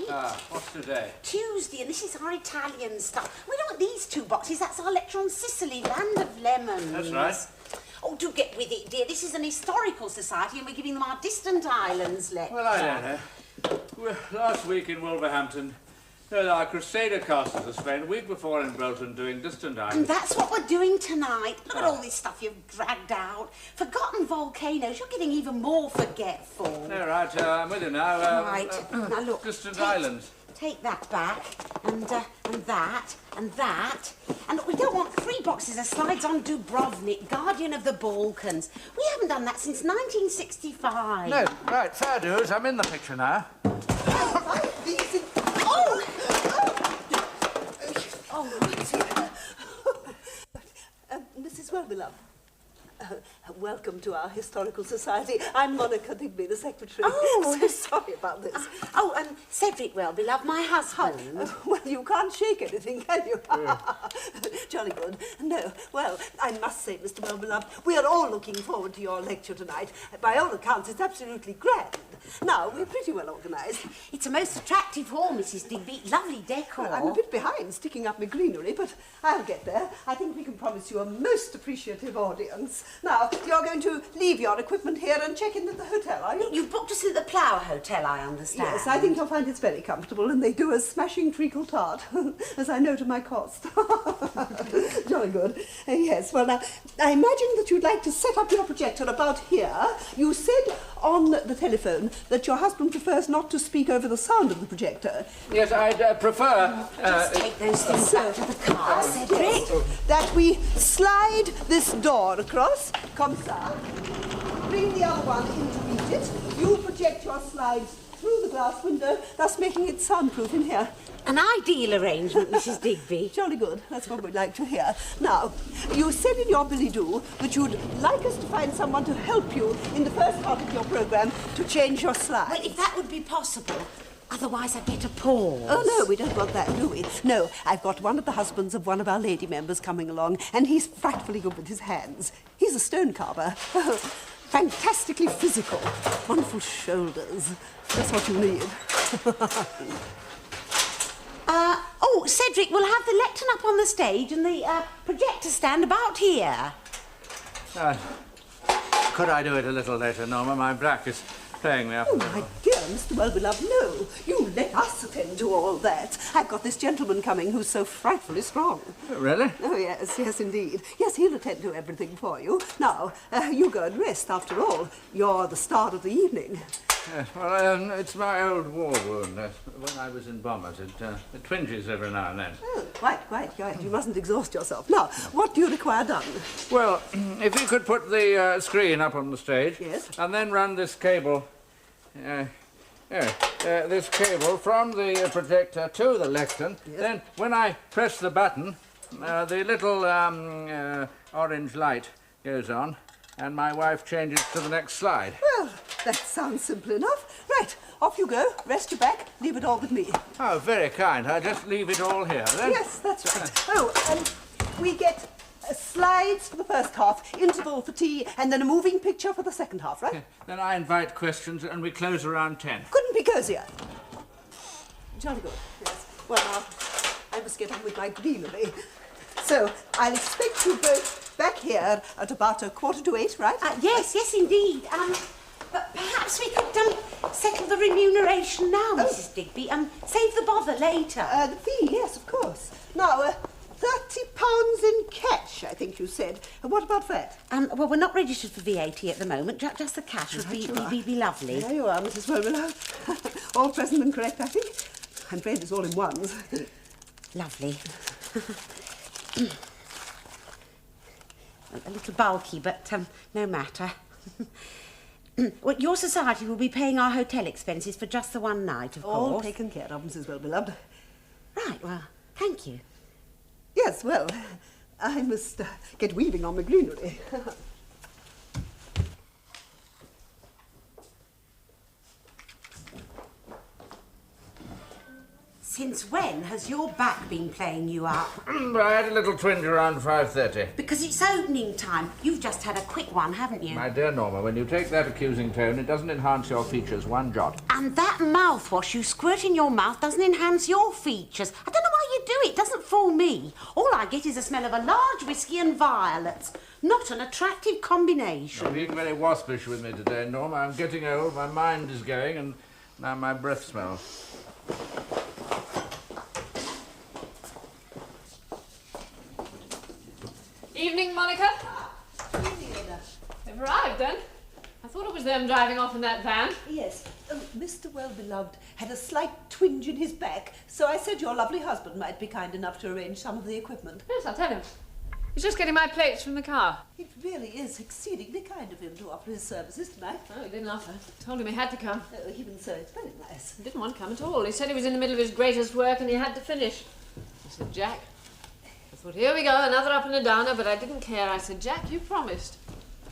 tonight. What's today? Tuesday, and this is our Italian stuff. We don't want these 2 boxes. That's our lecture on Sicily, land of lemons. That's right. Oh, do get with it, dear. This is an historical society, and we're giving them our distant islands lecture. Well, I don't know. Last week in Wolverhampton, our Crusader castles were spent. A week before in Bolton doing distant islands. And that's what we're doing tonight. Look at all this stuff you've dragged out. Forgotten volcanoes. You're getting even more forgetful. No, right, I'm with you now. Right. Now look. Distant islands. Take that back, and that, and that. And look, we don't want 3 boxes of slides on Dubrovnik, Guardian of the Balkans. We haven't done that since 1965. No, right, fair dues. I'm in the picture now. Mrs. Well-beloved, welcome to our historical society. I'm Monica Digby, the secretary. Oh, so sorry about this. Cedric Well-beloved, my husband. Well, you can't shake anything, can you? Jolly good. No, well, I must say, Mr. Well-beloved, we are all looking forward to your lecture tonight. By all accounts, it's absolutely grand. Now, we're pretty well organised. It's a most attractive hall, Mrs. Digby. Lovely decor. Well, I'm a bit behind sticking up my greenery, but I'll get there. I think we can promise you a most appreciative audience. Now, you're going to leave your equipment here and check in at the hotel, are you? You've booked us at the Plough Hotel, I understand. Yes, I think you'll find it's very comfortable, and they do a smashing treacle tart, as I know to my cost. Jolly good. Yes, well, now, I imagine that you'd like to set up your projector about here. You said on the telephone that your husband prefers not to speak over the sound of the projector. Yes, I'd prefer... Just take those things back to the car, Cedric. That we slide this door across. Come, sir. Bring the other one in to meet it. You project your slides through the glass window, thus making it soundproof in here. An ideal arrangement, Mrs. Digby. Jolly good. That's what we'd like to hear. Now, you said in your billy-do that you'd like us to find someone to help you in the first part of your programme to change your slides. Well, if that would be possible. Otherwise, I'd get a pause. Oh, no, we don't want that, do we? No, I've got one of the husbands of one of our lady members coming along, and he's frightfully good with his hands. He's a stone carver. Fantastically physical. Wonderful shoulders. That's what you need. Cedric, we'll have the lectern up on the stage and the projector stand about here. Could I do it a little later, Norma? My back is playing me up. Oh, my dear Mr. Well-beloved, no. You let us attend to all that. I've got this gentleman coming who's so frightfully strong. Really? Oh, yes, yes, indeed. Yes, he'll attend to everything for you. Now, you go and rest. After all, you're the star of the evening. Yes, well, it's my old war wound. When I was in bombers, it twinges every now and then. Oh, quite. You mustn't exhaust yourself. Now, what do you require done? Well, if you could put the screen up on the stage. Yes. And then run this cable, this cable from the projector to the lectern. Yes. Then, when I press the button, the little orange light goes on, and my wife changes to the next slide. Well, that sounds simple enough. Right, off you go. Rest your back. Leave it all with me. Oh, very kind. I just leave it all here, then? Yes, that's right. We get slides for the first half, interval for tea, and then a moving picture for the second half, right? Okay. Then I invite questions, and we close around 10. Couldn't be cosier. Jolly good, yes. Well, now, I must get on with my greenery. So, I'll expect you both back here at about 7:45, right? Yes, indeed. But perhaps we could settle the remuneration now, Mrs. Digby. Save the bother later. The fee, yes, of course. Now, £30 in cash, I think you said. What about that? Well, we're not registered for VAT at the moment. Just the cash would be lovely. There you are, Mrs. Well-beloved. All present and correct, I think. I'm afraid it's all in ones. Lovely. A little bulky, but no matter. Well, your society will be paying our hotel expenses for just the one night, of course. All taken care of, Mrs. Well-beloved. Right, well, thank you. Yes, well, I must get weaving on my greenery. Since when has your back been playing you up? I had a little twinge around 5:30. Because it's opening time. You've just had a quick one, haven't you? My dear Norma, when you take that accusing tone, it doesn't enhance your features one jot. And that mouthwash you squirt in your mouth doesn't enhance your features. I don't know why you do it. It doesn't fool me. All I get is the smell of a large whiskey and violets. Not an attractive combination. You're being very waspish with me today, Norma. I'm getting old, my mind is going, and now my breath smells. Evening, Monica. Evening, Edna. They've arrived, then. I thought it was them driving off in that van. Yes, Mr. Well-beloved had a slight twinge in his back, so I said your lovely husband might be kind enough to arrange some of the equipment. Yes, I'll tell him. He's just getting my plates from the car. It really is exceedingly kind of him to offer his services tonight. Oh, he didn't offer. Told him he had to come. Oh, even so, it's very nice. He didn't want to come at all. He said he was in the middle of his greatest work and he had to finish. I said, Jack. I thought, here we go, another up and a downer, but I didn't care. I said, Jack, you promised.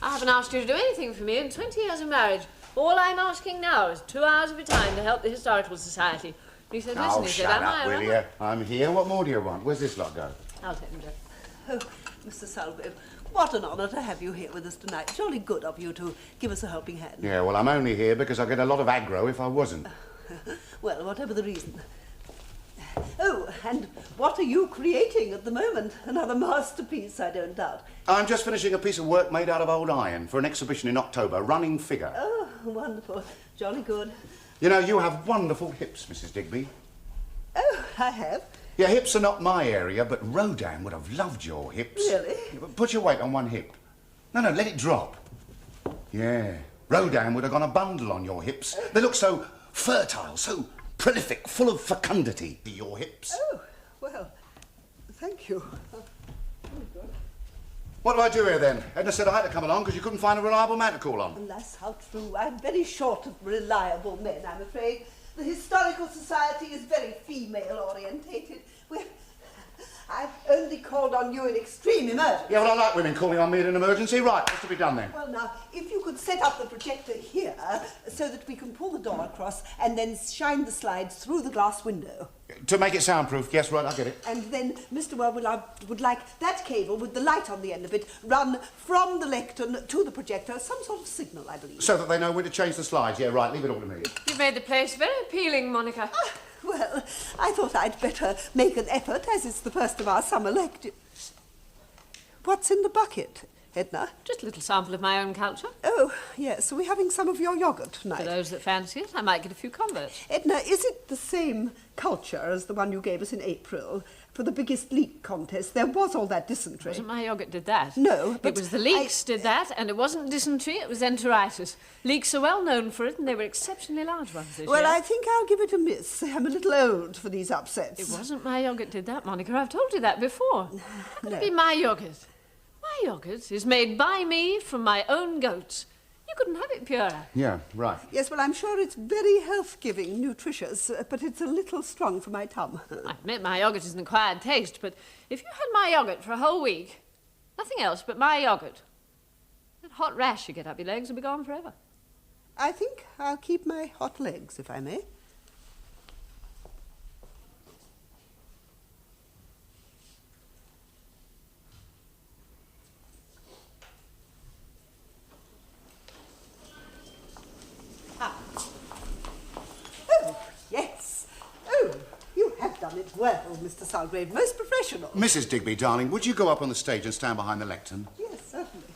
I haven't asked you to do anything for me in 20 years of marriage. All I'm asking now is 2 hours of your time to help the Historical Society. He said, listen, he said, shut up, will you? I'm here. What more do you want? Where's this lot go? I'll take him, Jack. Oh, Mr. Salgrave, what an honour to have you here with us tonight. Jolly good of you to give us a helping hand. Yeah, well, I'm only here because I'd get a lot of aggro if I wasn't. Well, whatever the reason. Oh, and what are you creating at the moment? Another masterpiece, I don't doubt. I'm just finishing a piece of work made out of old iron for an exhibition in October, running figure. Oh, wonderful. Jolly good. You know, you have wonderful hips, Mrs. Digby. Oh, I have. Your hips are not my area, but Rodin would have loved your hips. Really? Yeah, but put your weight on one hip. No, let it drop. Yeah. Rodin would have gone a bundle on your hips. They look so fertile, so prolific, full of fecundity, your hips. Oh, well, thank you. What do I do here, then? Edna said I had to come along because you couldn't find a reliable man to call on. Alas, how true. I'm very short of reliable men, I'm afraid. The Historical Society is very female-orientated. I've only called on you in extreme emergency. Yeah, well, I like women calling on me in an emergency. Right, what's to be done then? Well, now, if you could set up the projector here so that we can pull the door across and then shine the slides through the glass window. To make it soundproof. Yes, right, I get it. And then Mr. Well-beloved would like that cable with the light on the end of it run from the lectern to the projector, some sort of signal, I believe. So that they know when to change the slides. Yeah, right, leave it all to me. You've made the place very appealing, Monica. Well, I thought I'd better make an effort, as it's the first of our summer lectures. What's in the bucket, Edna? Just a little sample of my own culture. Oh, yes, we're having some of your yoghurt tonight. For those that fancy it, I might get a few converts. Edna, is it the same culture as the one you gave us in April for the biggest leek contest? There was all that dysentery. It wasn't my yoghurt did that. No, but it was the leeks did that, and it wasn't dysentery, it was enteritis. Leeks are well known for it, and they were exceptionally large ones this Well, year. I think I'll give it a miss. I'm a little old for these upsets. It wasn't my yoghurt did that, Monica. I've told you that before. How could No. it be my yoghurt? My yoghurt is made by me from my own goats. You couldn't have it purer. Yeah, right. Yes, well, I'm sure it's very health-giving, nutritious, but it's a little strong for my tongue. I admit my yoghurt is an acquired taste, but if you had my yoghurt for a whole week, nothing else but my yoghurt, that hot rash you get up your legs will be gone forever. I think I'll keep my hot legs, if I may. Oh, yes. Oh, you have done it well, Mr. Salgrave. Most professional. Mrs. Digby, darling, would you go up on the stage and stand behind the lectern? Yes, certainly.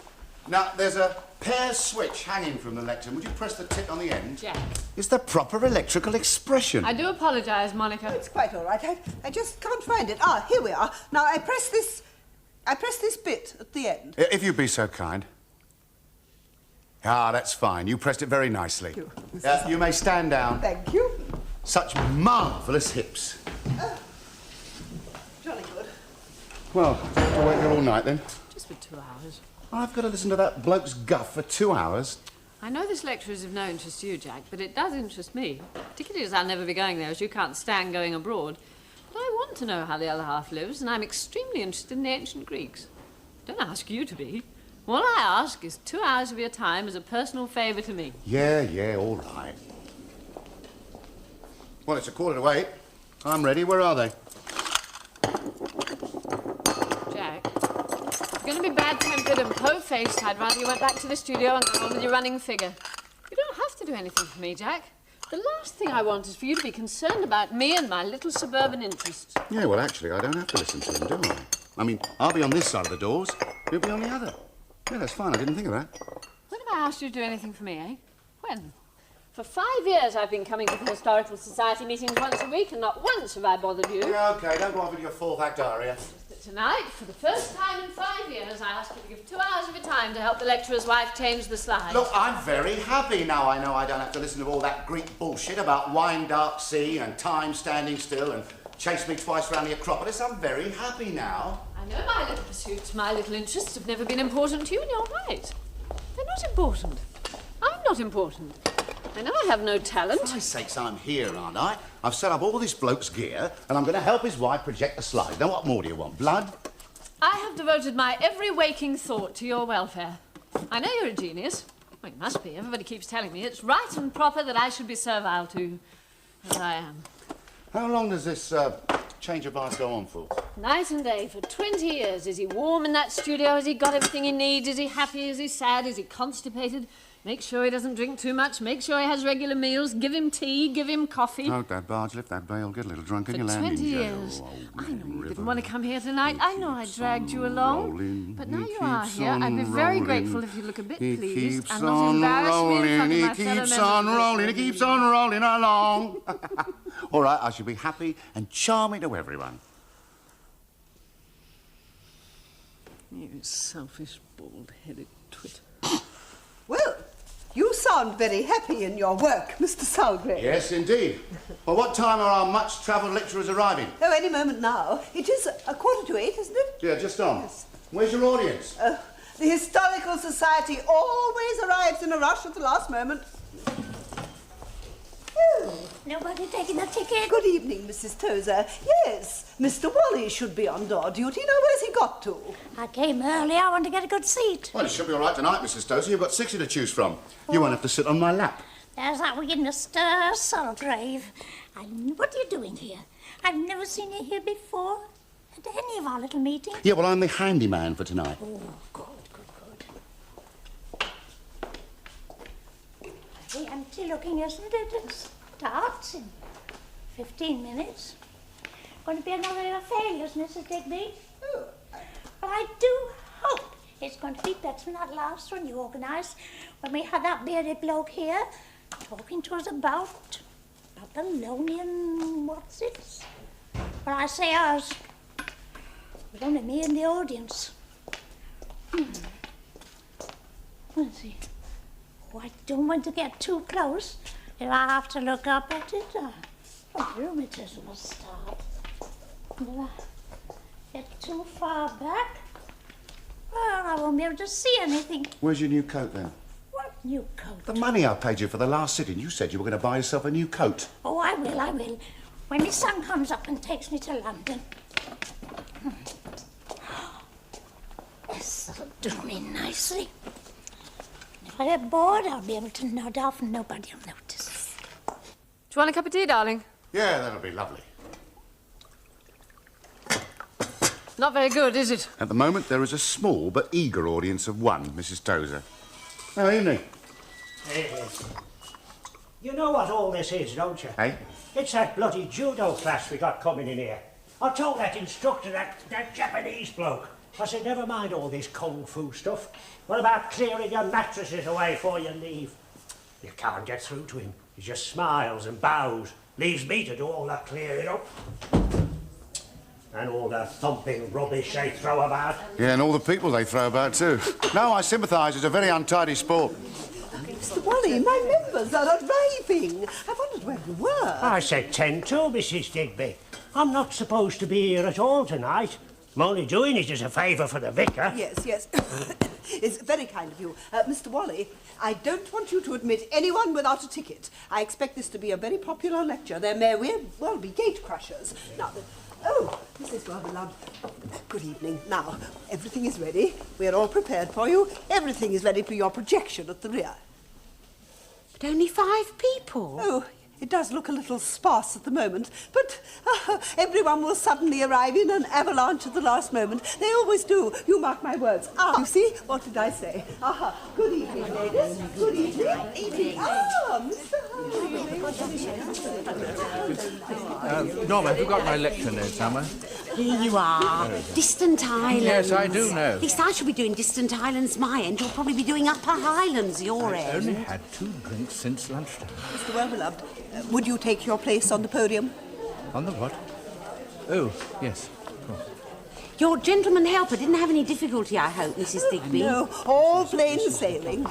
Now, there's a pair switch hanging from the lectern. Would you press the tick on the end? Jack. Is the proper electrical expression? I do apologise, Monica. It's quite all right. I just can't find it. Ah, here we are. Now, I press this bit at the end. If you'd be so kind. Ah, that's fine. You pressed it very nicely. Thank you, Mrs. You may stand down. Thank you. Such marvellous hips. Jolly good. Well, do you have to wait here all night then? Just for 2 hours. I've got to listen to that bloke's guff for 2 hours. I know this lecture is of no interest to you, Jack, but it does interest me. Particularly as I'll never be going there, as you can't stand going abroad. But I want to know how the other half lives, and I'm extremely interested in the ancient Greeks. Don't ask you to be. All I ask is 2 hours of your time as a personal favour to me. Yeah, all right. Well, it's 7:45. I'm ready. Where are they? Jack, if you're going to be bad-tempered and po-faced, I'd rather you went back to the studio and go on with your running figure. You don't have to do anything for me, Jack. The last thing I want is for you to be concerned about me and my little suburban interests. Yeah, well, actually, I don't have to listen to them, do I? I mean, I'll be on this side of the doors. You'll be on the other. Yeah, that's fine. I didn't think of that. When have I asked you to do anything for me, eh? When? For 5 years I've been coming to the Historical Society meetings once a week, and not once have I bothered you. Yeah, OK, don't go off with your fourth act aria. But tonight, for the first time in 5 years, I asked you to give 2 hours of your time to help the lecturer's wife change the slides. Look, I'm very happy now. I know I don't have to listen to all that Greek bullshit about wine dark sea and time standing still and chase me twice round the Acropolis. I'm very happy now. I know my little pursuits, my little interests have never been important to you, and you're right. They're not important. I'm not important. I know I have no talent. For Christ's sakes, I'm here, aren't I? I've set up all this bloke's gear, and I'm going to help his wife project the slide. Now, what more do you want? Blood? I have devoted my every waking thought to your welfare. I know you're a genius. Well, you must be. Everybody keeps telling me it's right and proper that I should be servile to you, as I am. How long does this change of eyes go on for? Night and day, for 20 years. Is he warm in that studio? Has he got everything he needs? Is he happy? Is he sad? Is he constipated? Make sure he doesn't drink too much. Make sure he has regular meals. Give him tea. Give him coffee. Oh, Dad, Barge, lift that bale. Get a little drunk and you'll land in 20 jail. years. Oh, I know you river. didn't want to come here tonight. I know I dragged you along. Rolling, but now he you are keeps here. on I'd be very rolling. grateful if you look a bit He pleased keeps and not on embarrass me in rolling, front of he my fellow keeps members on of this rolling, he meeting. keeps on rolling along. All right, I shall be happy and charming to everyone. You selfish, bald-headed twit. Well, you sound very happy in your work, Mr. Salgrave. Yes, indeed. Well, what time are our much-travelled lecturers arriving? Oh, any moment now. It is 7:45, isn't it? Yeah, just on. Where's your audience? The Historical Society always arrives in a rush at the last moment. Oh, Nobody taking a ticket? good evening, Mrs. Tozer. Yes, Mr. Wally should be on door duty. Now, where's he got to? I came early. I want to get a good seat. Well, it should be all right tonight, Mrs. Tozer. You've got 60 to choose from. You won't have to sit on my lap. There's that wee Mr. Salgrave. And what are you doing here? I've never seen you here before at any of our little meetings. Yeah, well, I'm the handyman for tonight. Oh, good. Very empty looking, isn't it? It starts in 15 minutes. Going to be another of your failures, Mrs. Digby. Oh, But I do hope it's going to be better than that last one you organised when we had that bearded bloke here talking to us about Babylonian what's it? But I say ours. It was only me in the audience. Let's see. Oh, I don't want to get too close. If I have to look up at it, rheumatism will start. If I get too far back, well, I won't be able to see anything. Where's your new coat, then? What new coat? The money I paid you for the last sitting. You said you were going to buy yourself a new coat. Oh, I will. When the sun comes up and takes me to London. This will do me nicely. If I get bored, I'll be able to nod off and nobody will notice. Do you want a cup of tea, darling? Yeah, that'll be lovely. Not very good, is it? At the moment, there is a small but eager audience of one, Mrs. Tozer. Oh, evening. You know what all this is, don't you? Hey? It's that bloody judo class we got coming in here. I told that instructor, that Japanese bloke. I said, never mind all this kung fu stuff. What about clearing your mattresses away before you leave? You can't get through to him. He just smiles and bows. Leaves me to do all that clearing up. And all the thumping rubbish they throw about. Yeah, and all the people they throw about, too. No, I sympathise. It's a very untidy sport. Mr. Wally, my members are arriving. I wondered where you were. I said 10 to, Mrs. Digby. I'm not supposed to be here at all tonight. I'm only doing it as a favour for the vicar. Yes. It's very kind of you. Mr. Wally, I don't want you to admit anyone without a ticket. I expect this to be a very popular lecture. There may well be gate crushers. Now, this is rather loud. Good evening. Now, everything is ready. We are all prepared for you. Everything is ready for your projection at the rear. But only 5 people. Oh, It does look a little sparse at the moment, but everyone will suddenly arrive in an avalanche at the last moment. They always do. You mark my words. You see? What did I say? Good evening, ladies. Good evening. Mr. Norma, have you got my lecture notes somewhere? Here you are. Distant Islands. Yes, I do know. At least I shall be doing Distant Islands my end. You'll probably be doing Upper Highlands your I've end. only had 2 drinks since lunchtime. Mr. Well-beloved, would you take your place on the podium? On the what? Oh, yes, of course. Your gentleman helper didn't have any difficulty, I hope, Mrs. Digby. No, all plain sailing.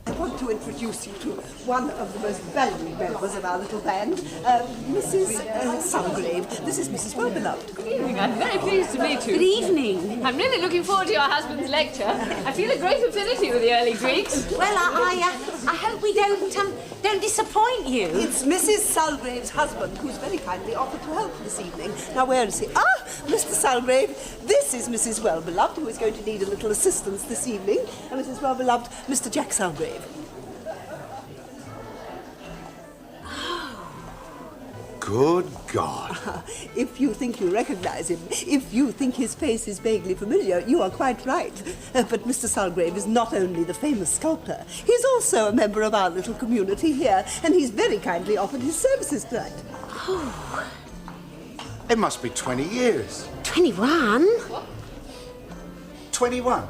I want to introduce you to one of the most valued members of our little band, Mrs. Sulgrave. This is Mrs. Well-beloved. Good evening. I'm very pleased to meet you. Good evening. I'm really looking forward to your husband's lecture. I feel a great affinity with the early Greeks. Well, I hope we don't disappoint you. It's Mrs. Sulgrave's husband who's very kindly offered to help this evening. Now, where is he? Mr. Sulgrave, this is Mrs. Well-beloved, who is going to need a little assistance this evening. And Mrs. Well-beloved, Mr. Jack Sulgrave. Good God. If you think you recognize him, if you think his face is vaguely familiar, you are quite right. But Mr. Sulgrave is not only the famous sculptor, he's also a member of our little community here, and he's very kindly offered his services tonight. Oh. It must be 20 years. 21? 21.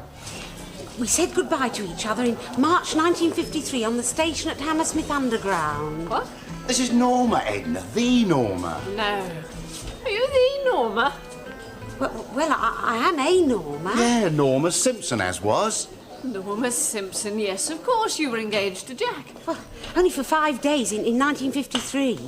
We said goodbye to each other in March 1953 on the station at Hammersmith Underground. What? This is Norma, Edna, the Norma. No. Are you the Norma? Well, I am a Norma. Yeah, Norma Simpson, as was. Norma Simpson, yes, of course you were engaged to Jack. Well, only for 5 days in 1953.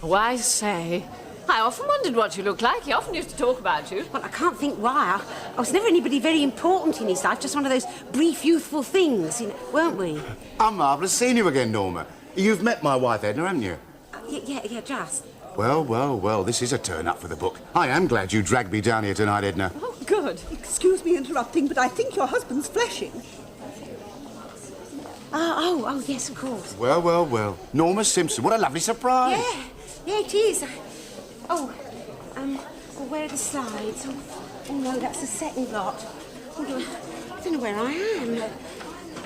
Oh, I say. I often wondered what you looked like. He often used to talk about you. Well, I can't think why. I was never anybody very important in his life, just one of those brief, youthful things, weren't we? I'm marvellous seeing you again, Norma. You've met my wife, Edna, haven't you? Yeah, just. Well, this is a turn up for the book. I am glad you dragged me down here tonight, Edna. Oh, good. Excuse me interrupting, but I think your husband's flashing. Oh, yes, of course. Well. Norma Simpson, what a lovely surprise. Yeah, it is. Where are the slides? Oh, no, that's the second lot. I don't know where I am.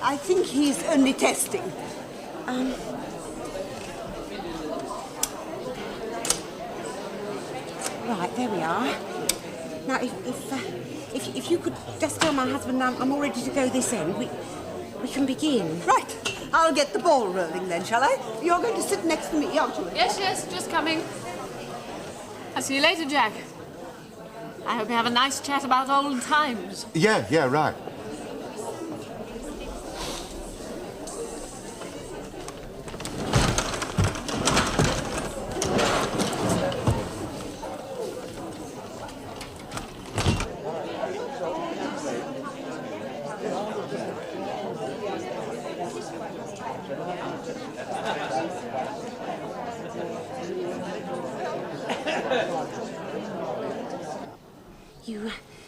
I think he's only testing. Right, there we are. Now, if you could just tell my husband I'm all ready to go this end, we can begin. Right. I'll get the ball rolling then, shall I? You're going to sit next to me, aren't you? Yes, just coming. I'll see you later, Jack. I hope you have a nice chat about old times. Yeah, right.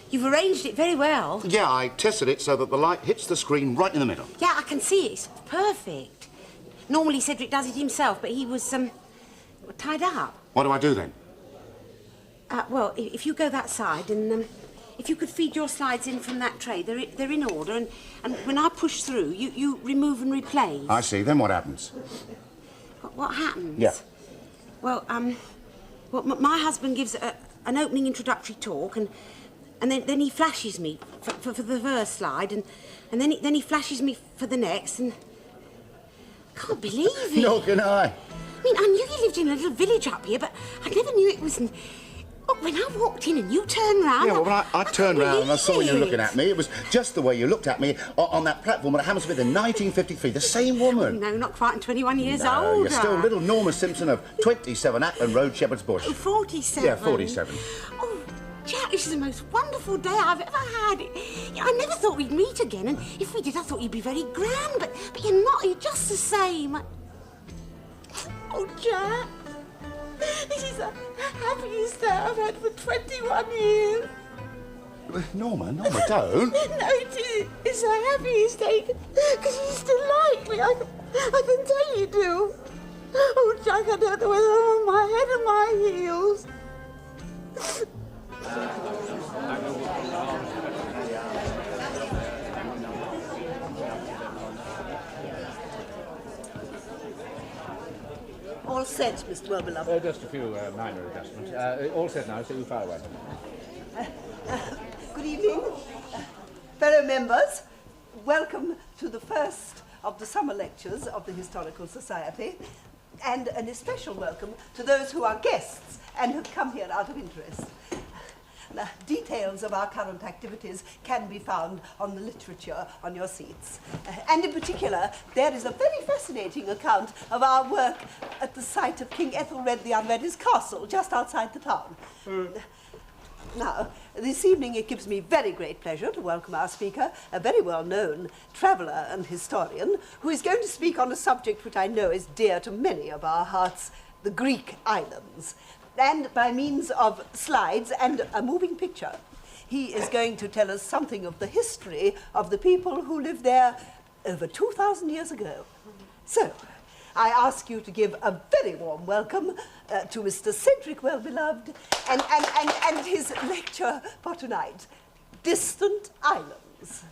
You've arranged it very well. Yeah, I tested it so that the light hits the screen right in the middle. Yeah, I can see it. It's perfect. Normally Cedric does it himself, but he was, tied up. What do I do then? Well, if you go that side and, if you could feed your slides in from that tray, they're in order, and when I push through, you remove and replace. I see. Then what happens? What happens? Yeah. Well, my husband gives an opening introductory talk, and then he flashes me for the first slide, and then he flashes me for the next, and I can't believe it. Nor can I. I mean, I knew you lived in a little village up here, but I never knew it was... Oh, when I walked in and you turned round... Yeah, well, when I turned round and I saw you it. looking at me, it was just the way you looked at me on that platform at Hammersmith in 1953. The same woman. No, not quite 21 years No, older. you're still little Norma Simpson of 27 Ackland Road, Shepherd's Bush. Oh, 47. Yeah, 47. Oh, Jack, this is the most wonderful day I've ever had. I never thought we'd meet again, and if we did, I thought you'd be very grand, but you're not. You're just the same. Oh, Jack, this is the happiest day I've had for 21 years. Norma, don't. No, it's a happy mistake, because you still like me. I can tell you do. Oh, Jack, I don't know whether I'm on my head or my heels. All set, Mr. Well-beloved. Just a few minor adjustments. All set now, so you fire away. Good evening, fellow members. Welcome to the first of the summer lectures of the Historical Society, and an especial welcome to those who are guests and have come here out of interest. Now, details of our current activities can be found on the literature on your seats. And in particular, there is a very fascinating account of our work at the site of King Ethelred the Unready's castle, just outside the town. Now, this evening it gives me very great pleasure to welcome our speaker, a very well-known traveller and historian, who is going to speak on a subject which I know is dear to many of our hearts, the Greek islands. And by means of slides and a moving picture, he is going to tell us something of the history of the people who lived there over 2,000 years ago. So, I ask you to give a very warm welcome to Mr. Cedric Well-beloved and his lecture for tonight, Distant Islands.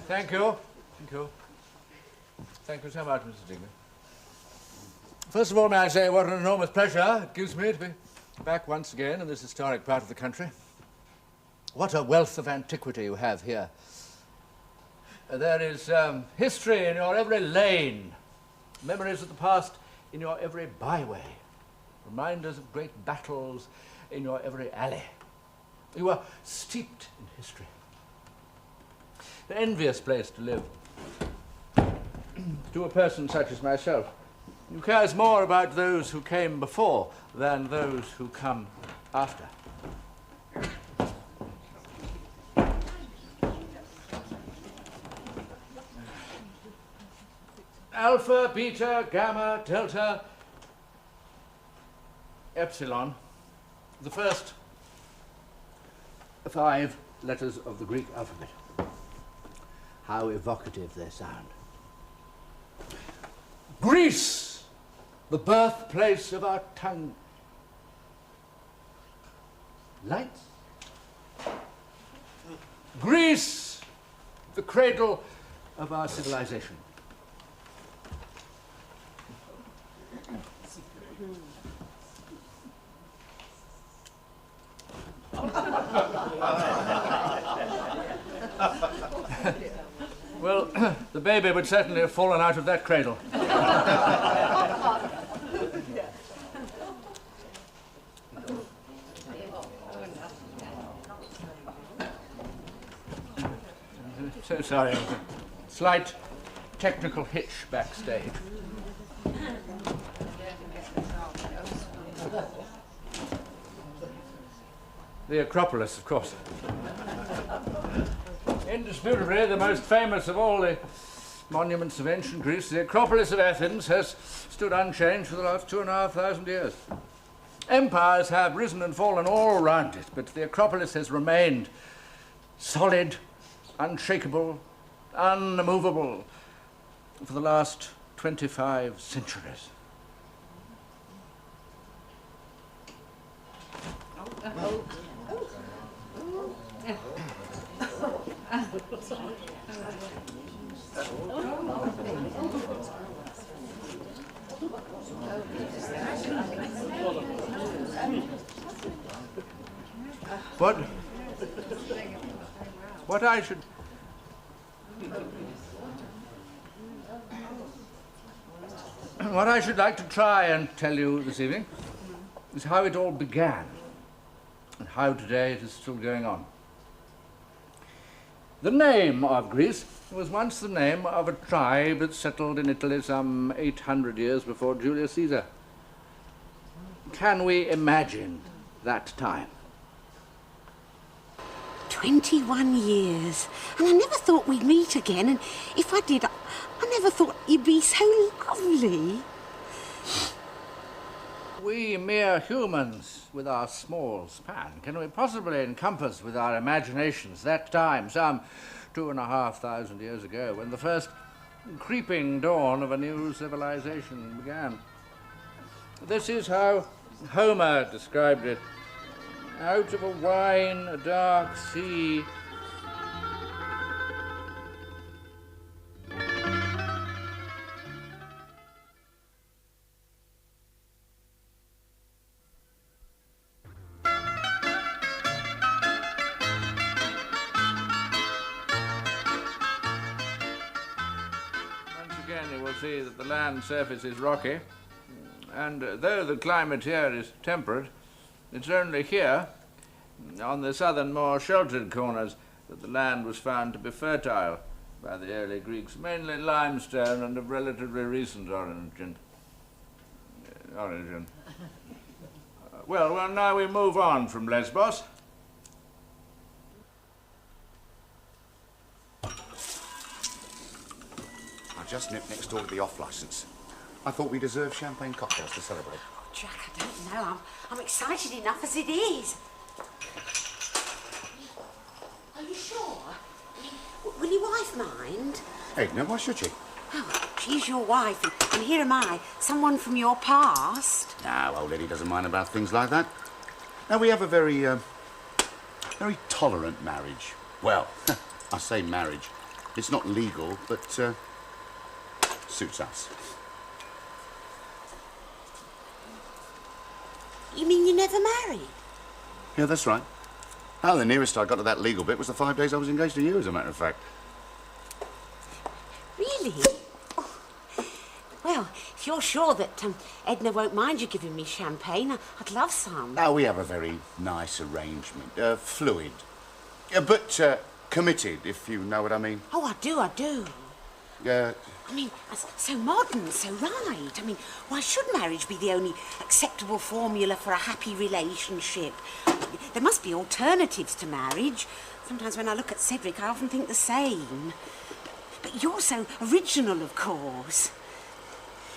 Thank you. Thank you. Thank you so much, Mr. Digger. First of all, may I say what an enormous pleasure it gives me to be back once again in this historic part of the country. What a wealth of antiquity you have here. There is history in your every lane, memories of the past in your every byway, reminders of great battles in your every alley. You are steeped in history. An envious place to live. To a person such as myself, who cares more about those who came before than those who come after. Alpha, beta, gamma, delta, epsilon, the first 5 letters of the Greek alphabet. How evocative they sound. Greece, the birthplace of our tongue. Lights. Greece, the cradle of our civilization. Well, the baby would certainly have fallen out of that cradle. So sorry, slight technical hitch backstage. The Acropolis, of course. Indisputably the most famous of all the monuments of ancient Greece, the Acropolis of Athens has stood unchanged for the last 2,500 years. Empires have risen and fallen all around it, but the Acropolis has remained solid, unshakable, unmovable for the last 25 centuries. What I should like to try and tell you this evening is how it all began and how today it is still going on. The name of Greece was once the name of a tribe that settled in Italy some 800 years before Julius Caesar. Can we imagine that time? 21 years, and I never thought we'd meet again, and if I did, I never thought you'd be so lovely. We mere humans, with our small span, can we possibly encompass with our imaginations that time, some 2,500 years ago, when the first creeping dawn of a new civilization began? This is how Homer described it. Out of a wine, a dark sea. You will see that the land surface is rocky, and though the climate here is temperate, it's only here, on the southern, more sheltered corners, that the land was found to be fertile by the early Greeks, mainly limestone and of relatively recent origin. Well, now we move on from Lesbos. Just nipped next door to the off-licence. I thought we deserved champagne cocktails to celebrate. Oh, Jack, I don't know. I'm excited enough as it is. Are you sure? I mean, will your wife mind? Edna, why should she? Oh, she's your wife, and here am I, someone from your past. No, old Eddie doesn't mind about things like that. Now, we have a very tolerant marriage. Well, I say marriage. It's not legal, but, suits us. You mean you never married? Yeah, that's right. Oh, the nearest I got to that legal bit was the 5 days I was engaged to you, as a matter of fact. Really? Oh. Well, if you're sure that Edna won't mind you giving me champagne, I'd love some. Oh, we have a very nice arrangement. Fluid. But committed, if you know what I mean. Oh, I do. I mean, that's so modern, so right. I mean, why should marriage be the only acceptable formula for a happy relationship? There must be alternatives to marriage. Sometimes when I look at Cedric, I often think the same. But you're so original, of course.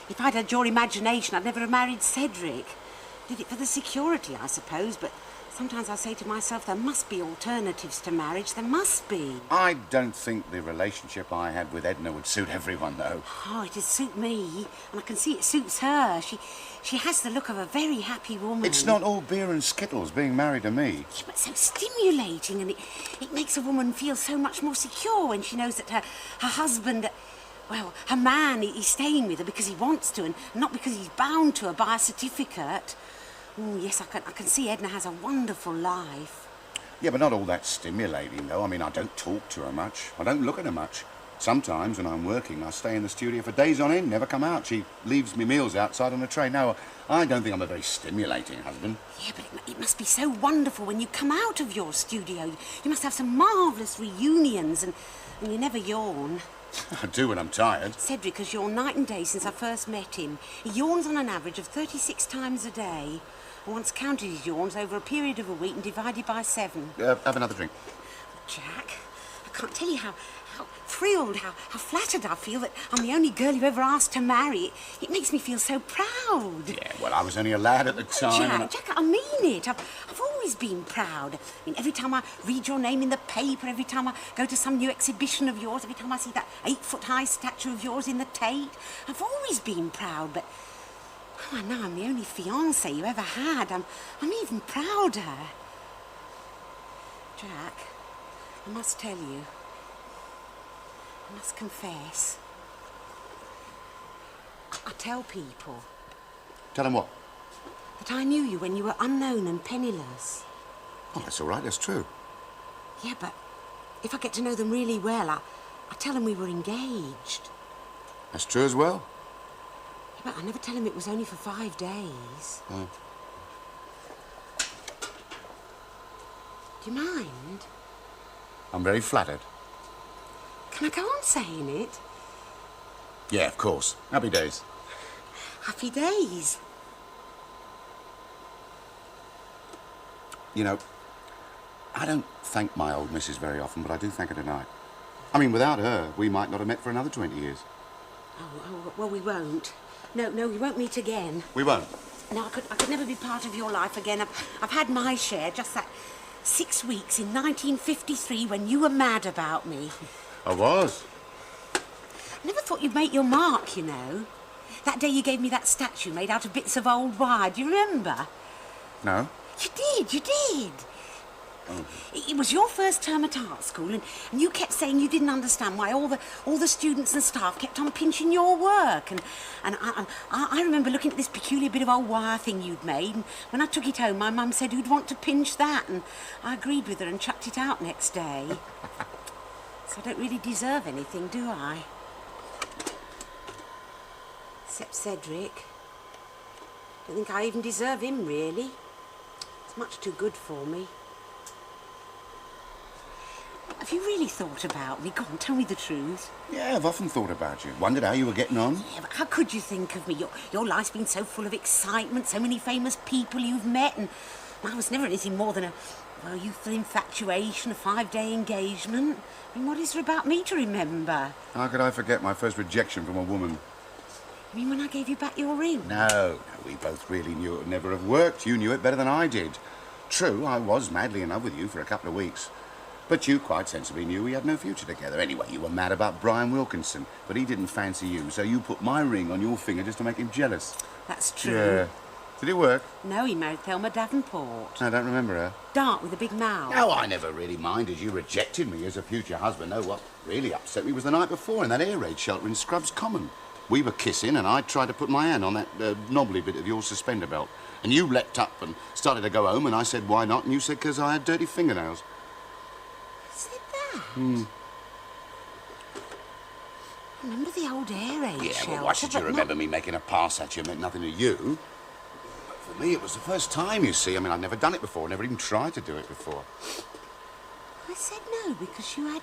If I'd had your imagination, I'd never have married Cedric. Did it for the security, I suppose, but sometimes I say to myself, there must be alternatives to marriage. There must be. I don't think the relationship I had with Edna would suit everyone, though. Oh, it'd suit me, and I can see it suits her. She has the look of a very happy woman. It's not all beer and skittles being married to me. Yeah, but so stimulating, and it makes a woman feel so much more secure when she knows that her husband, well, her man, he's staying with her because he wants to, and not because he's bound to her by a certificate. Yes, I can see Edna has a wonderful life. Yeah, but not all that stimulating, though. I mean, I don't talk to her much. I don't look at her much. Sometimes, when I'm working, I stay in the studio for days on end, never come out. She leaves me meals outside on a tray. No, I don't think I'm a very stimulating husband. Yeah, but it must be so wonderful when you come out of your studio. You must have some marvellous reunions, and you never yawn. I do when I'm tired. Cedric has yawned night and day since I first met him. He yawns on an average of 36 times a day. I once counted his yawns over a period of a week and divided by 7. Have another drink. Jack, I can't tell you how thrilled, how flattered I feel that I'm the only girl you ever asked to marry. It makes me feel so proud. Yeah, well, I was only a lad at the time. Jack, I mean it. I've always been proud. I mean, every time I read your name in the paper, every time I go to some new exhibition of yours, every time I see that 8-foot-high statue of yours in the Tate, I've always been proud, but I know I'm the only fiancé you ever had. I'm even prouder. Jack, I must tell you, I must confess. I tell people. Tell them what? That I knew you when you were unknown and penniless. Oh, that's all right, that's true. Yeah, but if I get to know them really well, I tell them we were engaged. That's true as well. Yeah, but I never tell them it was only for 5 days. Oh. Do you mind? I'm very flattered. Can I go on saying it? Yeah, of course. Happy days. Happy days. You know, I don't thank my old missus very often, but I do thank her tonight. I mean, without her, we might not have met for another 20 years. Oh, well, we won't. No, we won't meet again. We won't? No, I could never be part of your life again. I've had my share, just that 6 weeks in 1953 when you were mad about me. I was. I never thought you'd make your mark, you know. That day you gave me that statue made out of bits of old wire, do you remember? No. You did. Oh. It was your first term at art school, and you kept saying you didn't understand why all the students and staff kept on pinching your work. And I remember looking at this peculiar bit of old wire thing you'd made, and when I took it home, my mum said you'd want to pinch that, and I agreed with her and chucked it out next day. So I don't really deserve anything, do I? Except Cedric. I don't think I even deserve him, really. He's much too good for me. Have you really thought about me? Go on, tell me the truth. Yeah, I've often thought about you. Wondered how you were getting on. Yeah, but how could you think of me? Your life's been so full of excitement, so many famous people you've met, and I was never anything more than a youthful infatuation, a 5-day engagement. I mean, what is there about me to remember? How could I forget my first rejection from a woman? You mean when I gave you back your ring? No, we both really knew it would never have worked. You knew it better than I did. True, I was madly in love with you for a couple of weeks. But you quite sensibly knew we had no future together. Anyway, you were mad about Brian Wilkinson, but he didn't fancy you, so you put my ring on your finger just to make him jealous. That's true. Yeah. Did it work? No, he married Thelma Davenport. I don't remember her. Dark with a big mouth. No, I never really minded you rejected me as a future husband. No, what really upset me was the night before in that air raid shelter in Scrubs Common. We were kissing, and I tried to put my hand on that knobbly bit of your suspender belt. And you leapt up and started to go home, and I said, why not? And you said, because I had dirty fingernails. I remember the old air raid Yeah, shelter, well, why should you remember me making a pass at you? It meant nothing to you. But for me, it was the first time, you see. I mean, I'd never done it before, never even tried to do it before. I said no because you had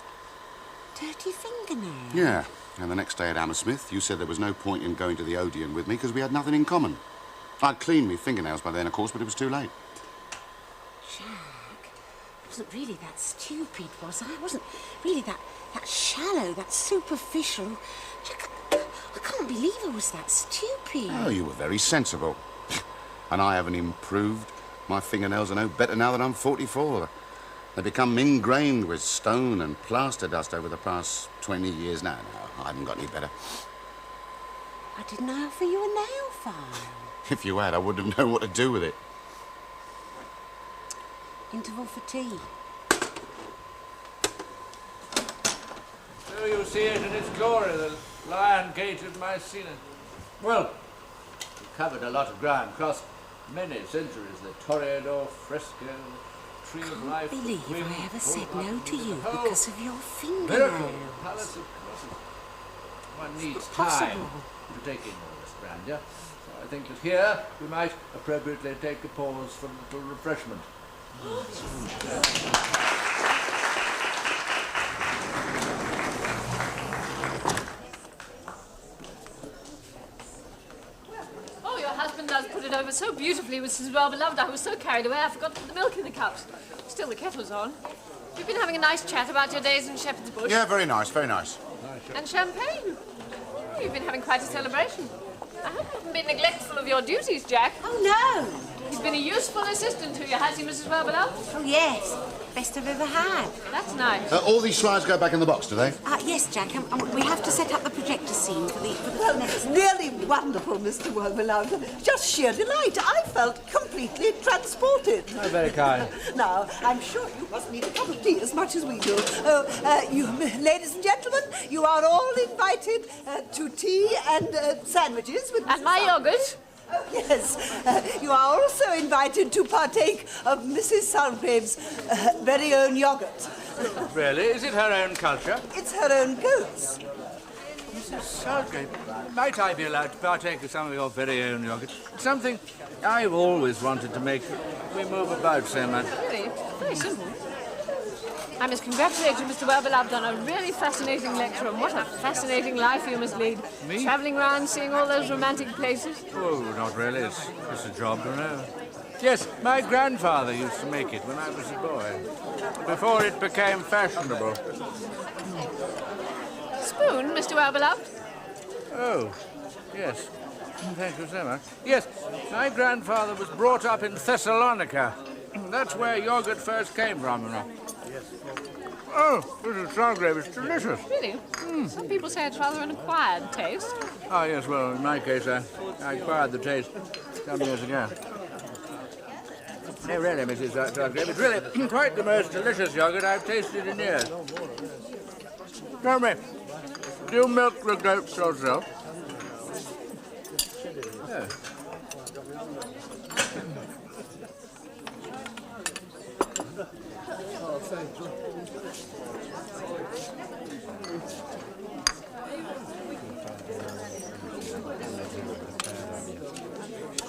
dirty fingernails. Yeah, and the next day at Hammersmith, you said there was no point in going to the Odeon with me because we had nothing in common. I'd cleaned me fingernails by then, of course, but it was too late. I wasn't really that stupid, was I? I wasn't really that shallow, that superficial. Jack, I can't believe I was that stupid. Oh, you were very sensible. And I haven't improved. My fingernails are no better now that I'm 44. They've become ingrained with stone and plaster dust over the past 20 years. No, I haven't got any better. I didn't offer you a nail file. If you had, I wouldn't have known what to do with it. Interval for tea. So you see it in its glory, the Lion Gate of Mycenae. Well, we covered a lot of ground, crossed many centuries. The Toreador fresco, the Tree of Life. I can't believe I ever said no to you Oh, because of your Miracle, fingernails. Palace of Crosses. One needs Possible. time to take in all this grandeur. So I think that here we might appropriately take a pause for a little refreshment. Oh, your husband does put it over so beautifully with Mrs. Well-Beloved. I was so carried away I forgot to put the milk in the cups. Still, the kettle's on. You've been having a nice chat about your days in Shepherd's Bush. Yeah, very nice, very nice. And champagne. Oh, you've been having quite a celebration. I hope you haven't been neglectful of your duties, Jack. Oh, no. He's been a useful assistant to you, has he, Mrs. Well-Beloved? Oh, yes. Best I've ever had. That's nice. All these slides go back in the box, do they? Yes, Jack. We have to set up the projector scene for the Well, next... really wonderful, Mr. Well-Beloved. Just sheer delight. I felt completely transported. Oh, very kind. Now, I'm sure you must need a cup of tea as much as we do. You, ladies and gentlemen, you are all invited to tea and sandwiches with And my yogurt. Oh, yes. You are also invited to partake of Mrs. Salgrave's very own yogurt. Really? Is it her own culture? It's her own goats. Mrs. Salgrave, might I be allowed to partake of some of your very own yogurt? It's something I've always wanted to make. We move about so much. Really? Very simple. I must congratulate you, Mr. Well-Beloved, on a really fascinating lecture, and what a fascinating life you must lead. Me? Travelling round, seeing all those romantic places. Oh, not really. It's just a job, you know. Yes, my grandfather used to make it when I was a boy, before it became fashionable. Spoon, Mr. Well-Beloved? Oh, yes. Thank you so much. Yes, my grandfather was brought up in Thessalonica. That's where yogurt first came from, you know. Oh, this is Salgrave. It's delicious. Really? Some people say it's rather an acquired taste. Oh, yes, well, in my case, I acquired the taste some years ago. No, really, Mrs. Salgrave, it's really quite the most delicious yogurt I've tasted in years. Tell me, do you milk the goats yourself?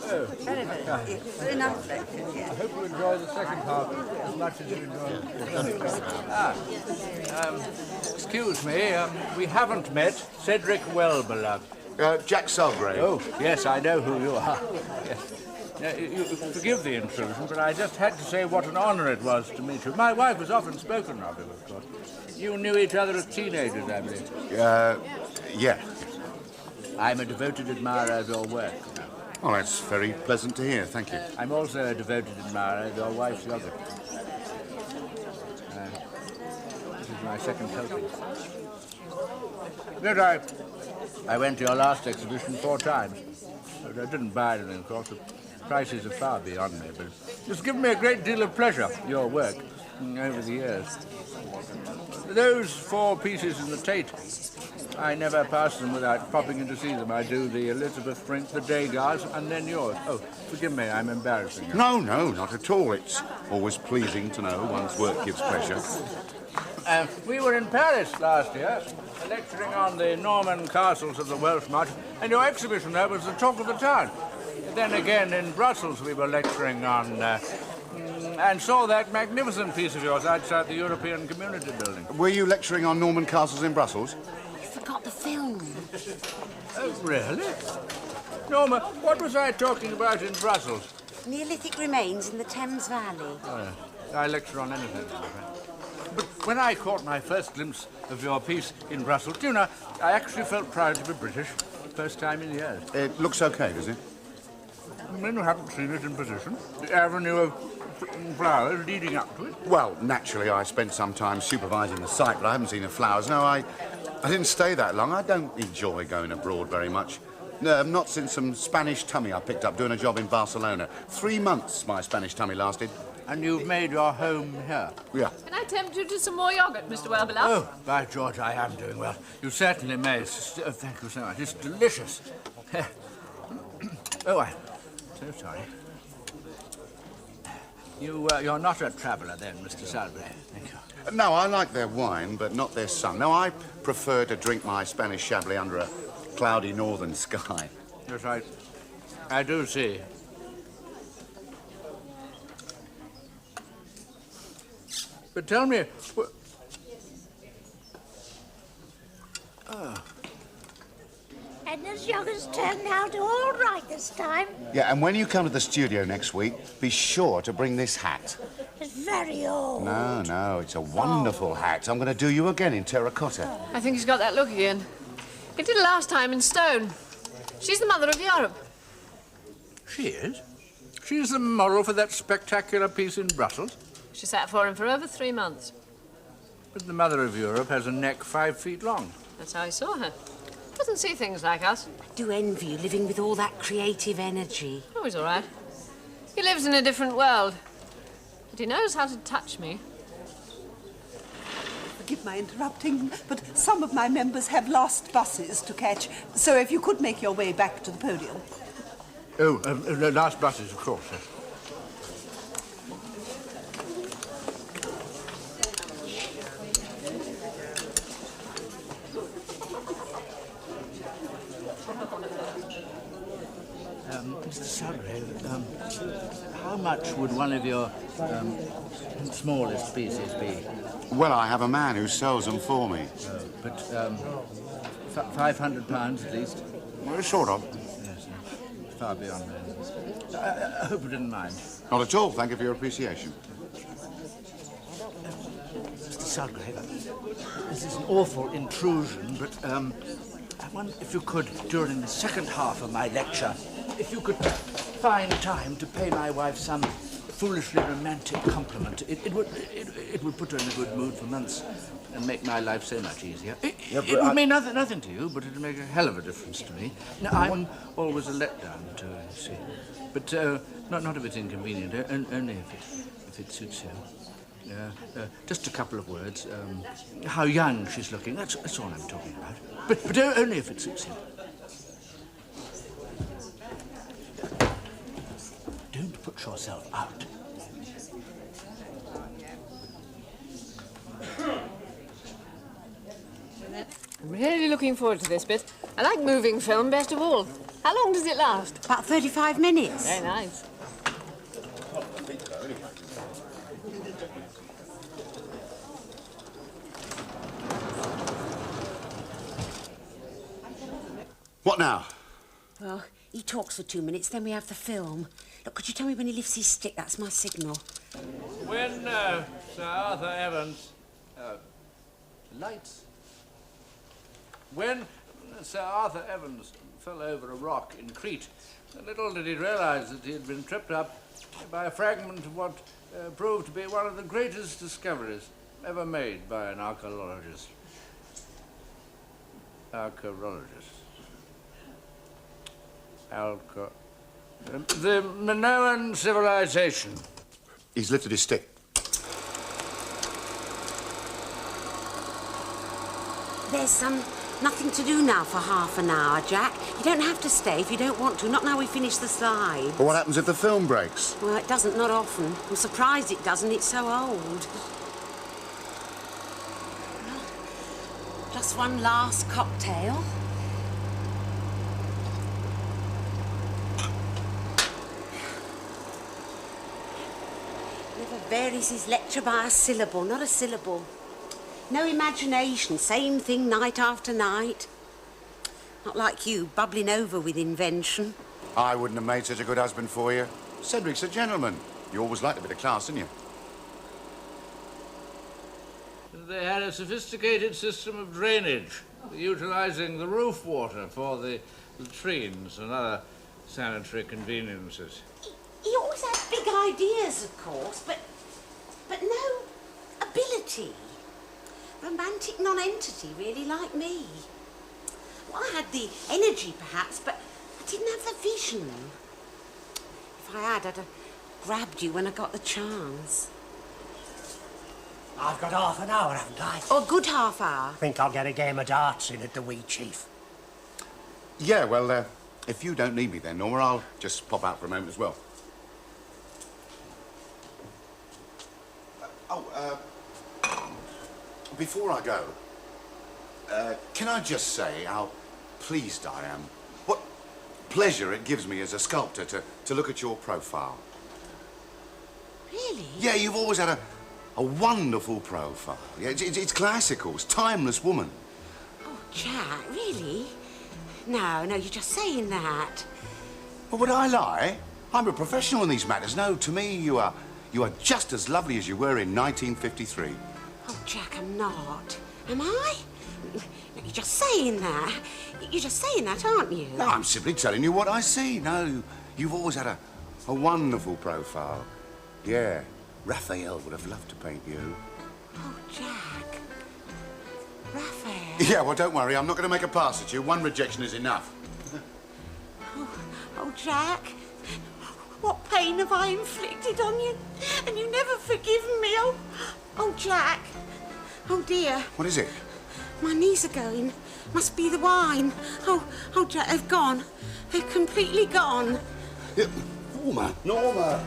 Oh. Very, very nice lecture, yes. I hope you enjoy the second half as much as you enjoy the first. Excuse me, we haven't met Cedric Wellbeloved. Jack Salgrave. Oh, yes, I know who you are. Yes. You forgive the intrusion, but I just had to say what an honour it was to meet you. My wife has often spoken of you, of course. You knew each other as teenagers, I believe. Yeah. I'm a devoted admirer of your work. Oh, that's very pleasant to hear, thank you. I'm also a devoted admirer of your wife's yogurt. This is my second helping. But I went to your last exhibition 4 times. But I didn't buy anything, of course. The prices are far beyond me, but it's given me a great deal of pleasure, your work, over the years. Those 4 pieces in the Tate, I never pass them without popping in to see them. I do the Elizabeth Frink, the Degas, and then yours. Oh, forgive me, I'm embarrassing you. No, not at all. It's always pleasing to know one's work gives pleasure. We were in Paris last year, lecturing on the Norman castles of the Welsh March, and your exhibition there was the talk of the town. Then again in Brussels we were lecturing on, and saw that magnificent piece of yours outside the European Community Building. Were you lecturing on Norman castles in Brussels? Forgot the film. Oh, really? Norma, what was I talking about in Brussels? Neolithic remains in the Thames Valley. I lecture on anything. But when I caught my first glimpse of your piece in Brussels, do you know, I actually felt proud to be British. First time in years. It looks okay, does it? Men who haven't seen it in position. The avenue of flowers leading up to it. Well, naturally, I spent some time supervising the site, but I haven't seen the flowers. No, I didn't stay that long. I don't enjoy going abroad very much. No, not since some Spanish tummy I picked up doing a job in Barcelona. 3 months my Spanish tummy lasted. And you've made your home here? Yeah. Can I tempt you to some more yogurt, Mr. Wellbeloved? Oh, by George, I am doing well. You certainly may. Oh, thank you so much. It's delicious. Oh, I'm so sorry. You're not a traveller then, Mr. Salgrave. Thank you. No, I like their wine, but not their sun. No, I prefer to drink my Spanish Chablis under a cloudy northern sky. Yes, I do see. But tell me... And this yogurt's turned out all right this time. Yeah, and when you come to the studio next week, be sure to bring this hat. It's very old. No, it's a wonderful hat. I'm going to do you again in terracotta. I think he's got that look again. He did it last time in stone. She's the mother of Europe. She is? She's the model for that spectacular piece in Brussels? She sat for him for over 3 months. But the mother of Europe has a neck 5 feet long. That's how I saw her. Doesn't see things like us. I do envy you living with all that creative energy. Oh, he's all right. He lives in a different world. But he knows how to touch me. Forgive my interrupting, but some of my members have last buses to catch, so if you could make your way back to the podium. Oh, the last buses, of course, yes. Mr. Salgrave, how much would one of your smallest pieces be? Well, I have a man who sells them for me. But £500 at least? Well, sort of. Yes, far beyond that. I hope you didn't mind. Not at all. Thank you for your appreciation. Mr. Salgrave, this is an awful intrusion, but if you could, during the second half of my lecture, if you could find time to pay my wife some foolishly romantic compliment. It would put her in a good mood for months and make my life so much easier. It would mean nothing to you, but it would make a hell of a difference to me. Now, I'm always a letdown to her, you see. But not if it's inconvenient, only if it suits you. Just a couple of words. How young she's looking, that's all I'm talking about. But only if it suits him. Don't put yourself out. I'm really looking forward to this bit. I like moving film best of all. How long does it last? About 35 minutes. Very nice. What now? Well, he talks for 2 minutes, then we have the film. Look, could you tell me when he lifts his stick? That's my signal. When Sir Arthur Evans... lights? When Sir Arthur Evans fell over a rock in Crete, little did he realise that he had been tripped up by a fragment of what proved to be one of the greatest discoveries ever made by an archaeologist. The Minoan civilization. He's lifted his stick. There's nothing to do now for half an hour, Jack. You don't have to stay if you don't want to, not now we finish the slide. But what happens if the film breaks? Well, it doesn't, not often. I'm surprised it doesn't, it's so old. Well, just one last cocktail. Never varies his lecture by a syllable, not a syllable. No imagination, same thing night after night. Not like you, bubbling over with invention. I wouldn't have made such a good husband for you. Cedric's a gentleman. You always liked a bit of class, didn't you? They had a sophisticated system of drainage, utilising the roof water for the latrines and other sanitary conveniences. He always had big ideas, of course, but no ability. Romantic non-entity, really, like me. Well, I had the energy, perhaps, but I didn't have the vision. If I had, I'd have grabbed you when I got the chance. I've got half an hour, haven't I? Or a good half hour. Think I'll get a game of darts in at the Wee Chief. Yeah, well, if you don't need me then, Norma, I'll just pop out for a moment as well. Before I go, can I just say how pleased I am? What pleasure it gives me as a sculptor to look at your profile. Really? Yeah, you've always had a wonderful profile. Yeah, it's classical, it's timeless woman. Oh, Jack, really? No, you're just saying that. Well, would I lie? I'm a professional in these matters. No, to me, you are just as lovely as you were in 1953. Oh, Jack, I'm not. Am I? You're just saying that. You're just saying that, aren't you? No, I'm simply telling you what I see. No, you've always had a wonderful profile. Yeah, Raphael would have loved to paint you. Oh, Jack. Raphael. Yeah, well, don't worry. I'm not going to make a pass at you. One rejection is enough. Oh, Jack. What pain have I inflicted on you? And you never forgiven me. Oh, Jack. Oh, dear. What is it? My knees are going. Must be the wine. Oh, Jack, they've gone. They've completely gone. Norma.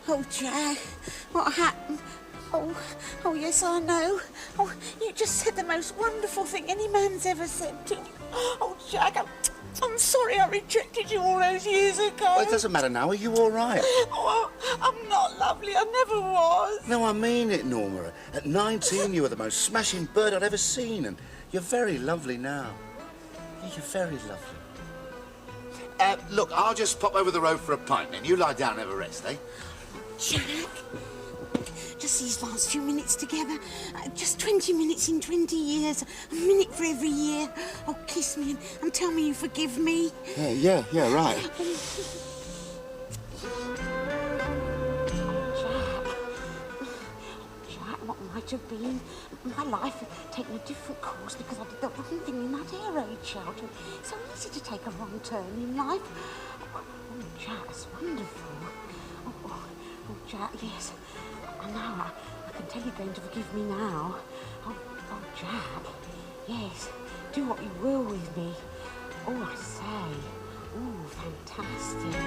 Oh, Jack, what happened? Oh, yes, I know. Oh, you just said the most wonderful thing any man's ever said to me. Oh, Jack, I'm sorry I rejected you all those years ago. Well, it doesn't matter now. Are you all right? Oh, I'm not lovely. I never was. No, I mean it, Norma. At 19, you were the most smashing bird I'd ever seen, and you're very lovely now. You're very lovely. Look, I'll just pop over the road for a pint, then. You lie down and have a rest, eh? Jack, Just these last few minutes together. Just 20 minutes in 20 years. A minute for every year. Oh, kiss me and tell me you forgive me. Yeah, right. Jack, what might have been? My life had taken a different course because I did the wrong thing in that air raid shelter. It's so easy to take a wrong turn in life. Oh, Jack, that's wonderful. Oh, Jack, yes. I know. I can tell you're going to forgive me now. Oh, Jack, yes. Do what you will with me. Oh, I say. Oh, fantastic.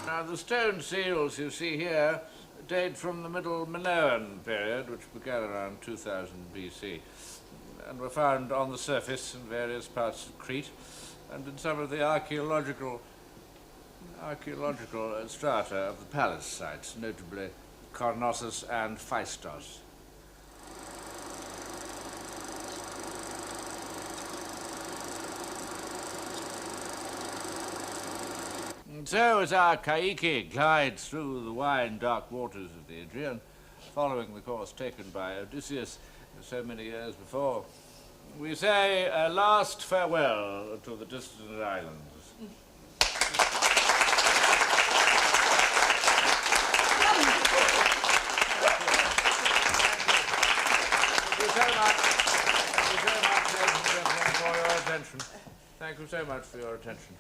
Now, the stone seals you see here date from the Middle Minoan period, which began around 2000 BC, and were found on the surface in various parts of Crete and in some of the archaeological strata of the palace sites, notably Karnossus and Phaistos. And so as our caicque glides through the wine-dark waters of the Aegean, following the course taken by Odysseus so many years before, we say a last farewell to the distant islands. Thank you so much for your attention.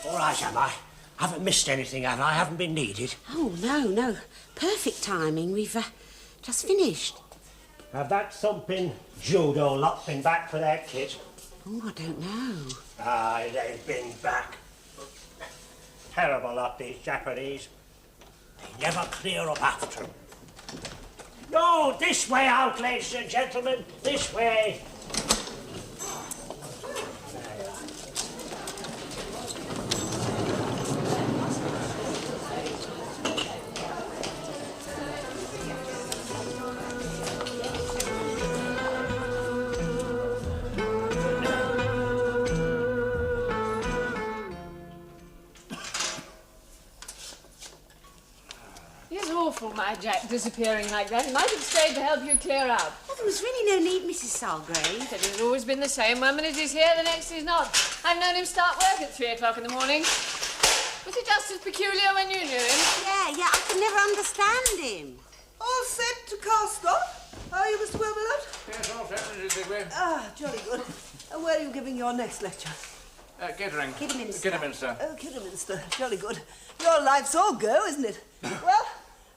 All right, am I? Haven't missed anything, have I? I haven't been needed. Oh, no. Perfect timing. We've just finished. Have that thumping judo lot been back for their kit? Oh, I don't know. Aye, they've been back. Terrible lot, these Japanese. They never clear up after 'em. No, this way out, ladies and gentlemen. This way. My Jack disappearing like that. He might have stayed to help you clear out. Well, there was really no need, Mrs. Salgrave. But he's always been the same. One minute he's here, the next he's not. I've known him start work at 3 o'clock in the morning. Was he just as peculiar when you knew him? Yeah, I could never understand him. All set to cast off? Are you, Mr. Wilbert? Yes, all set, Mrs. Digby. Ah, jolly good. And where are you giving your next lecture? Kettering. Kidderminster. Kidderminster. Oh, Kidderminster. Jolly good. Your life's all go, isn't it? Well,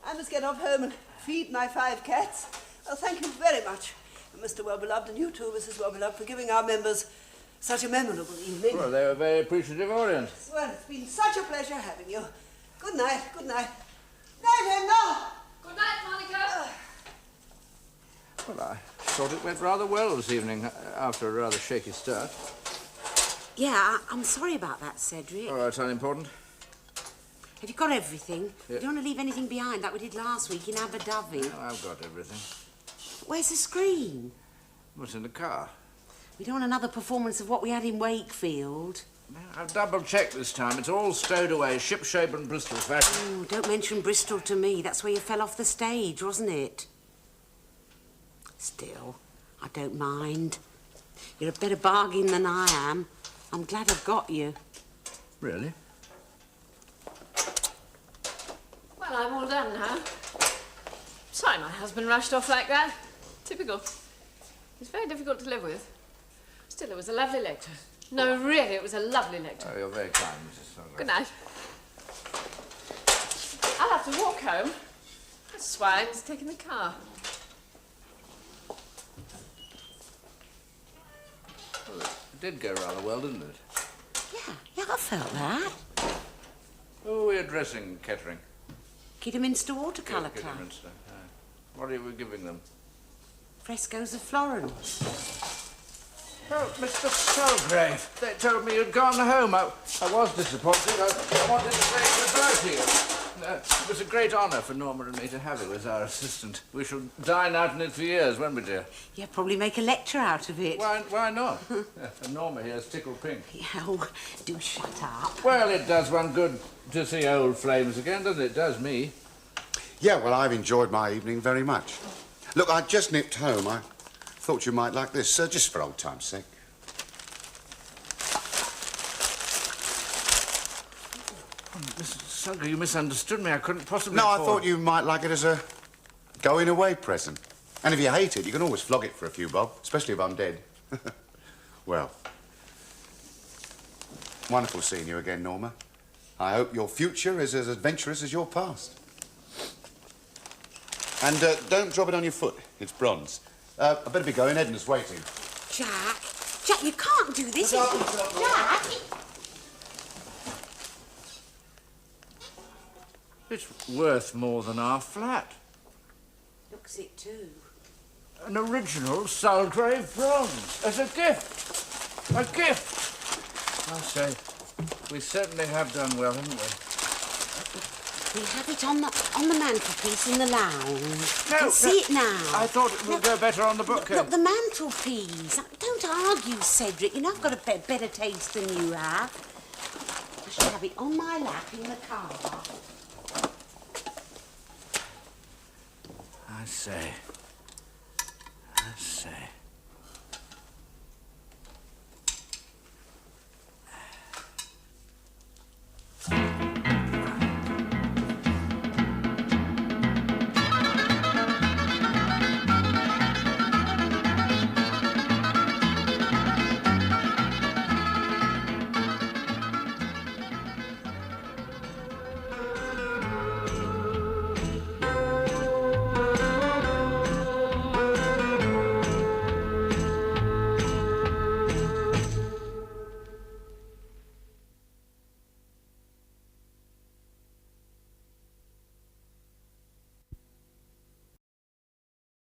I must get off home and feed my 5 cats. Well, thank you very much, Mr. Well-Beloved, and you too, Mrs. Well-Beloved, for giving our members such a memorable evening. Well, they were a very appreciative audience. Well, it's been such a pleasure having you. Good night, good night. Night, Emma! Good night, Monica. Well, I thought it went rather well this evening, after a rather shaky start. Yeah, I'm sorry about that, Cedric. Oh, that's unimportant. Have you got everything? Yeah. You don't want to leave anything behind like we did last week in Abu Dhabi. Oh, I've got everything. Where's the screen? What's in the car? We don't want another performance of what we had in Wakefield. I've double-checked this time. It's all stowed away, ship-shape and Bristol fashion. Oh, don't mention Bristol to me. That's where you fell off the stage, wasn't it? Still, I don't mind. You're a better bargain than I am. I'm glad I've got you. Really? Well, I'm all done now. Sorry my husband rushed off like that. Typical. He's very difficult to live with. Still, it was a lovely lecture. No, really, it was a lovely lecture. Oh, you're very kind, Mrs. Salgrave. Good night. I'll have to walk home. That swine's taking the car. Well, it did go rather well, didn't it? Yeah, I felt that. Who are we addressing, Kettering? Kidderminster Watercolour Club. Kidderminster. What are we giving them? Frescoes of Florence. Oh, Mr. Selgrave, they told me you'd gone home. I was disappointed. I wanted to say goodbye to you. It was a great honour for Norma and me to have you as our assistant. We shall dine out in it for years, won't we, dear? Yeah, probably make a lecture out of it. Why not? And Norma here's tickled pink. Yeah, oh, do shut up. Well, it does one good to see old flames again, doesn't it? It does me. Yeah, well, I've enjoyed my evening very much. Look, I just nipped home. I thought you might like this, just for old time's sake. Mr. Sunker, you misunderstood me. I couldn't possibly No, I afford... thought you might like it as a going-away present. And if you hate it, you can always flog it for a few bob, especially if I'm dead. Well, wonderful seeing you again, Norma. I hope your future is as adventurous as your past. And don't drop it on your foot. It's bronze. I better be going. Edna's waiting. Jack, you can't do this. Jack! It's worth more than our flat. Looks it too. An original Selgrave bronze as a gift. A gift. I say, we certainly have done well, haven't we? We have it on the mantelpiece in the lounge. No, I can see it now. I thought it would go better on the bookcase. Look, the mantelpiece. Don't argue, Cedric. You know I've got a better taste than you have. I shall have it on my lap in the car. I say.